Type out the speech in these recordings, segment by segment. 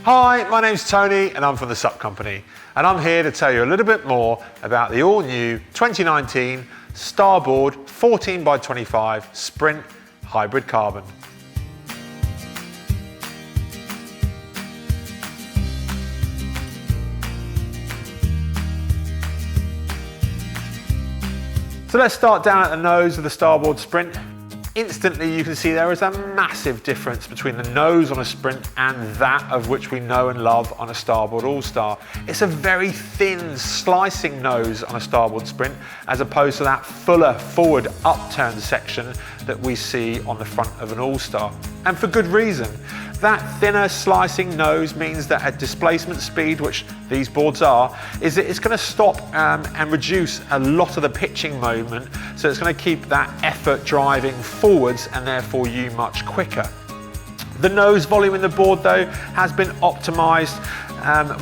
Hi, my name's Tony and I'm from the Sup Company, and I'm here to tell you a little bit more about the all-new 2019 Starboard 14x25 Sprint Hybrid Carbon. So let's start down at the nose of the Starboard Sprint. Instantly you can see there is a massive difference between the nose on a Sprint and that of which we know and love on a Starboard All-Star. It's a very thin slicing nose on a Starboard Sprint as opposed to that fuller forward upturned section that we see on the front of an All-Star. And for good reason. That thinner slicing nose means that at displacement speed, which these boards are, is that it's going to stop and reduce a lot of the pitching moment, so it's going to keep that effort driving forwards and therefore you much quicker. The nose volume in the board though has been optimized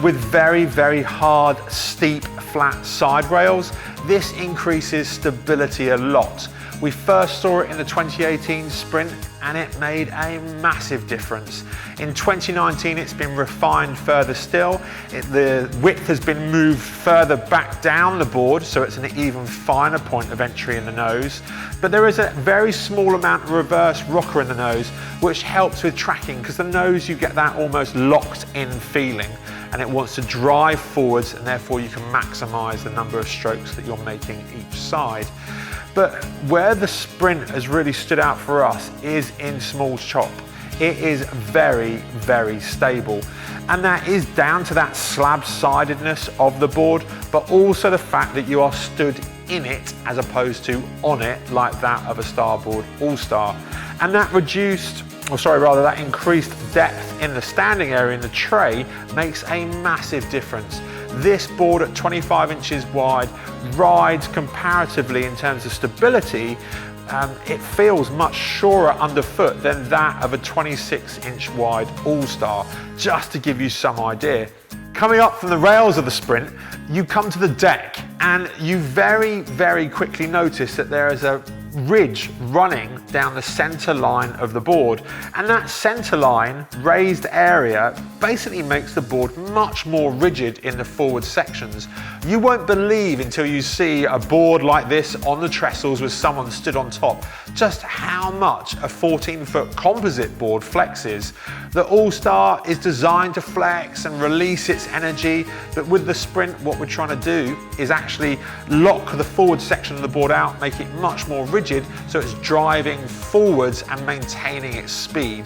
with very, very hard, steep, flat side rails. This increases stability a lot. We first saw it in the 2018 Sprint and it made a massive difference. In 2019 it's been refined further still. The width has been moved further back down the board, so it's an even finer point of entry in the nose. But there is a very small amount of reverse rocker in the nose which helps with tracking, because the nose you get that almost locked in feeling and it wants to drive forwards, and therefore you can maximize the number of strokes that you're making each side. But where the Sprint has really stood out for us is in small chop. It is very, very stable. And that is down to that slab-sidedness of the board, but also the fact that you are stood in it as opposed to on it like that of a Starboard All-Star. And that that increased depth in the standing area in the tray makes a massive difference. This board at 25 inches wide rides comparatively in terms of stability. It feels much surer underfoot than that of a 26-inch wide All-Star, just to give you some idea. Coming up from the rails of the Sprint, you come to the deck and you very, very quickly notice that there is a ridge running down the center line of the board, and that center line raised area basically makes the board much more rigid in the forward sections. You won't believe until you see a board like this on the trestles with someone stood on top just how much a 14-foot composite board flexes. The All-Star is designed to flex and release its energy, but with the Sprint what we're trying to do is actually lock the forward section of the board out, make it much more rigid so it's driving forwards and maintaining its speed.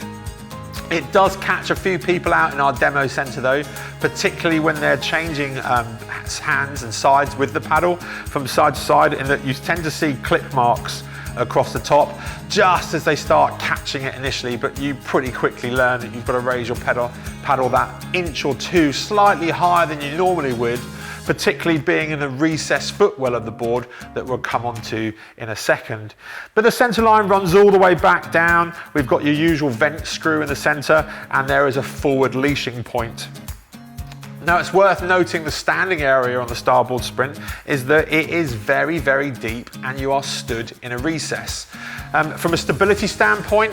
It does catch a few people out in our demo centre though, particularly when they're changing hands and sides with the paddle from side to side, in that you tend to see clip marks across the top just as they start catching it initially, but you pretty quickly learn that you've got to raise your paddle that inch or two slightly higher than you normally would, particularly being in the recessed footwell of the board that we'll come on to in a second. But the centre line runs all the way back down. We've got your usual vent screw in the centre, and there is a forward leashing point. Now it's worth noting the standing area on the Starboard Sprint is that it is very, very deep and you are stood in a recess. From a stability standpoint,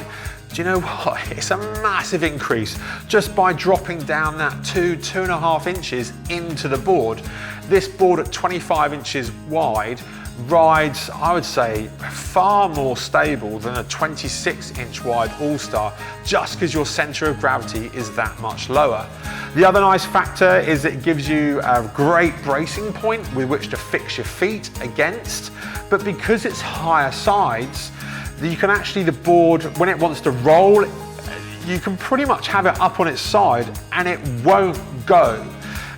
do you know what? It's a massive increase just by dropping down that 2.5 inches into the board. This board at 25 inches wide rides, I would say, far more stable than a 26-inch wide All-Star, just because your centre of gravity is that much lower. The other nice factor is it gives you a great bracing point with which to fix your feet against, but because it's higher sides, you can actually, the board, when it wants to roll, you can pretty much have it up on its side and it won't go.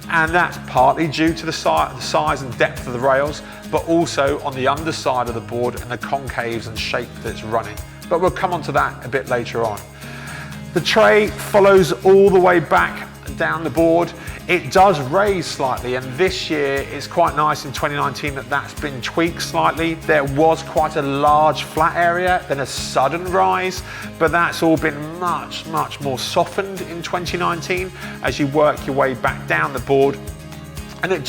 And that's partly due to the size and depth of the rails, but also on the underside of the board and the concaves and shape that's running. But we'll come on to that a bit later on. The tray follows all the way back down the board. It does raise slightly, and this year it's quite nice in 2019 that that's been tweaked slightly. There was quite a large flat area, then a sudden rise, but that's all been much, much more softened in 2019 as you work your way back down the board, and it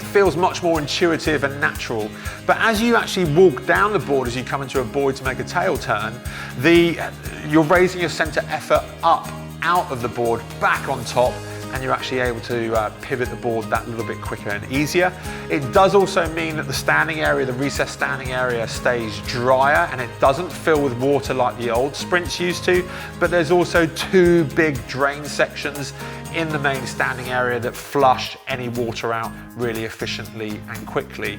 feels much more intuitive and natural. But as you actually walk down the board, as you come into a buoy to make a tail turn, you're raising your centre effort up out of the board, back on top, and you're actually able to pivot the board that little bit quicker and easier. It does also mean that the standing area, the recessed standing area, stays drier and it doesn't fill with water like the old Sprints used to, but there's also 2 big drain sections in the main standing area that flush any water out really efficiently and quickly.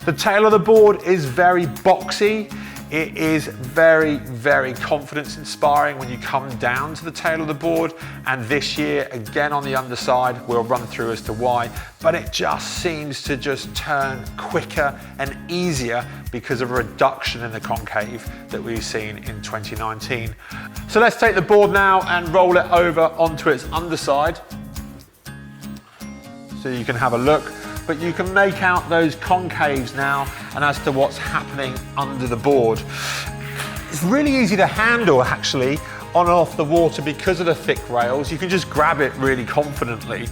The tail of the board is very boxy. It is very, very confidence inspiring when you come down to the tail of the board. And this year, again on the underside, we'll run through as to why, but it just seems to just turn quicker and easier because of a reduction in the concave that we've seen in 2019. So let's take the board now and roll it over onto its underside so you can have a look. But you can make out those concaves now and as to what's happening under the board. It's really easy to handle actually on and off the water because of the thick rails. You can just grab it really confidently.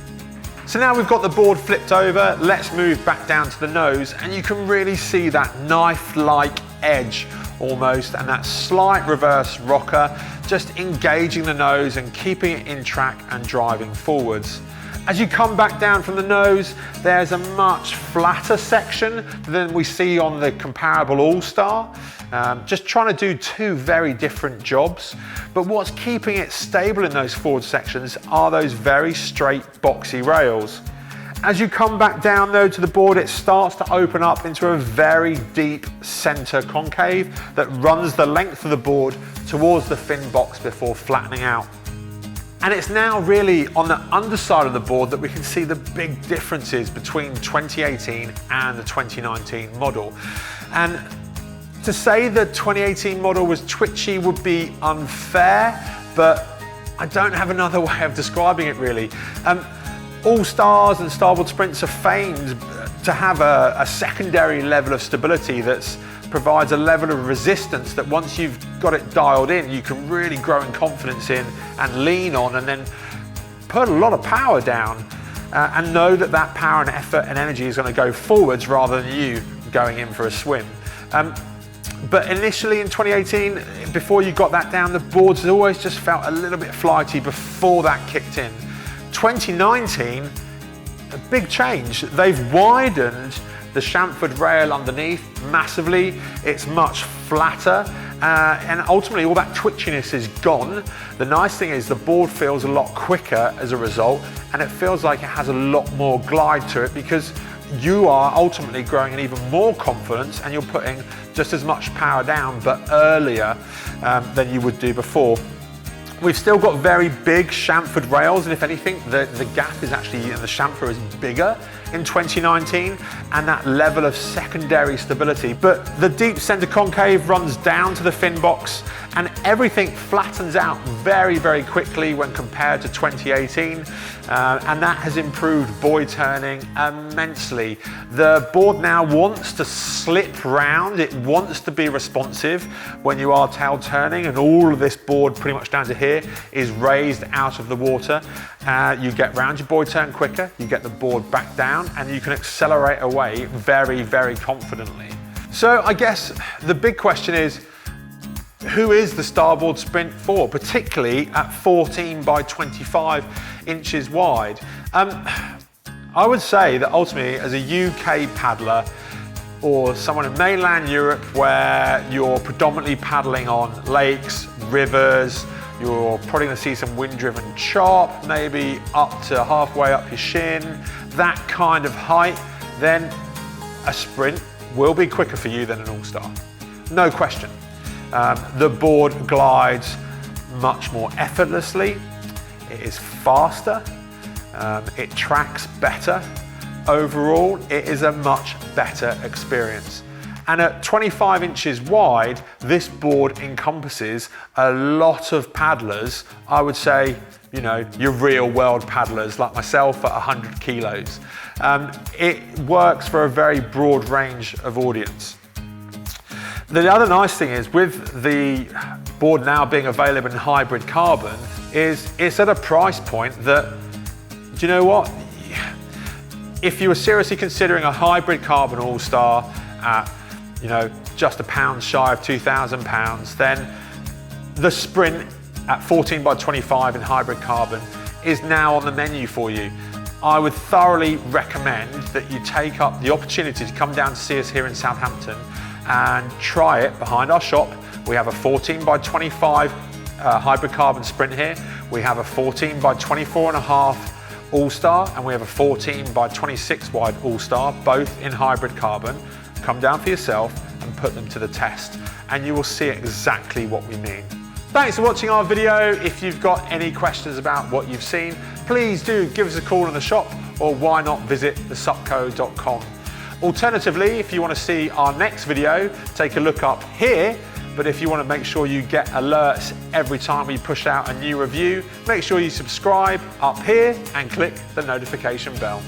So now we've got the board flipped over, let's move back down to the nose and you can really see that knife-like edge almost and that slight reverse rocker just engaging the nose and keeping it in track and driving forwards. As you come back down from the nose, there's a much flatter section than we see on the comparable All-Star. Just trying to do 2 very different jobs. But what's keeping it stable in those forward sections are those very straight, boxy rails. As you come back down though to the board, it starts to open up into a very deep center concave that runs the length of the board towards the fin box before flattening out. And it's now really on the underside of the board that we can see the big differences between 2018 and the 2019 model. And to say the 2018 model was twitchy would be unfair, but I don't have another way of describing it really. All-Stars and Starboard Sprints are famed to have a secondary level of stability that provides a level of resistance that once you've got it dialed in, you can really grow in confidence in and lean on and then put a lot of power down and know that that power and effort and energy is going to go forwards rather than you going in for a swim. But initially in 2018, before you got that down, the boards always just felt a little bit flighty before that kicked in. 2019, a big change. They've widened the chamfered rail underneath massively. It's much flatter and ultimately all that twitchiness is gone. The nice thing is the board feels a lot quicker as a result and it feels like it has a lot more glide to it because you are ultimately growing in even more confidence and you're putting just as much power down but earlier than you would do before. We've still got very big chamfered rails and if anything the gap is actually, the chamfer is bigger in 2019 and that level of secondary stability. But the deep center concave runs down to the fin box and everything flattens out very, very quickly when compared to 2018 and that has improved buoy turning immensely. The board now wants to slip round, it wants to be responsive when you are tail turning and all of this board pretty much down to here is raised out of the water. You get round your buoy turn quicker, you get the board back down and you can accelerate away very, very confidently. So I guess the big question is, who is the Starboard Sprint for, particularly at 14 by 25 inches wide? I would say that ultimately as a UK paddler or someone in mainland Europe where you're predominantly paddling on lakes, rivers, you're probably going to see some wind-driven chop, maybe up to halfway up your shin, that kind of height, then a sprint will be quicker for you than an All-Star. No question. The board glides much more effortlessly, it is faster, it tracks better. Overall, it is a much better experience. And at 25 inches wide, this board encompasses a lot of paddlers. I would say, you know, your real world paddlers like myself at 100 kilos. It works for a very broad range of audience. The other nice thing is with the board now being available in hybrid carbon is it's at a price point that, do you know what? If you were seriously considering a hybrid carbon All-Star at, you know, just £1 shy of £2,000, then the Sprint at 14 by 25 in hybrid carbon is now on the menu for you. I would thoroughly recommend that you take up the opportunity to come down to see us here in Southampton and try it behind our shop. We have a 14 by 25 hybrid carbon Sprint here. We have a 14 by 24.5 All-Star, and we have a 14 by 26 wide All-Star, both in hybrid carbon. Come down for yourself and put them to the test, and you will see exactly what we mean. Thanks for watching our video. If you've got any questions about what you've seen, please do give us a call in the shop, or why not visit thesupco.com. Alternatively, if you want to see our next video, take a look up here. But if you want to make sure you get alerts every time we push out a new review, make sure you subscribe up here and click the notification bell.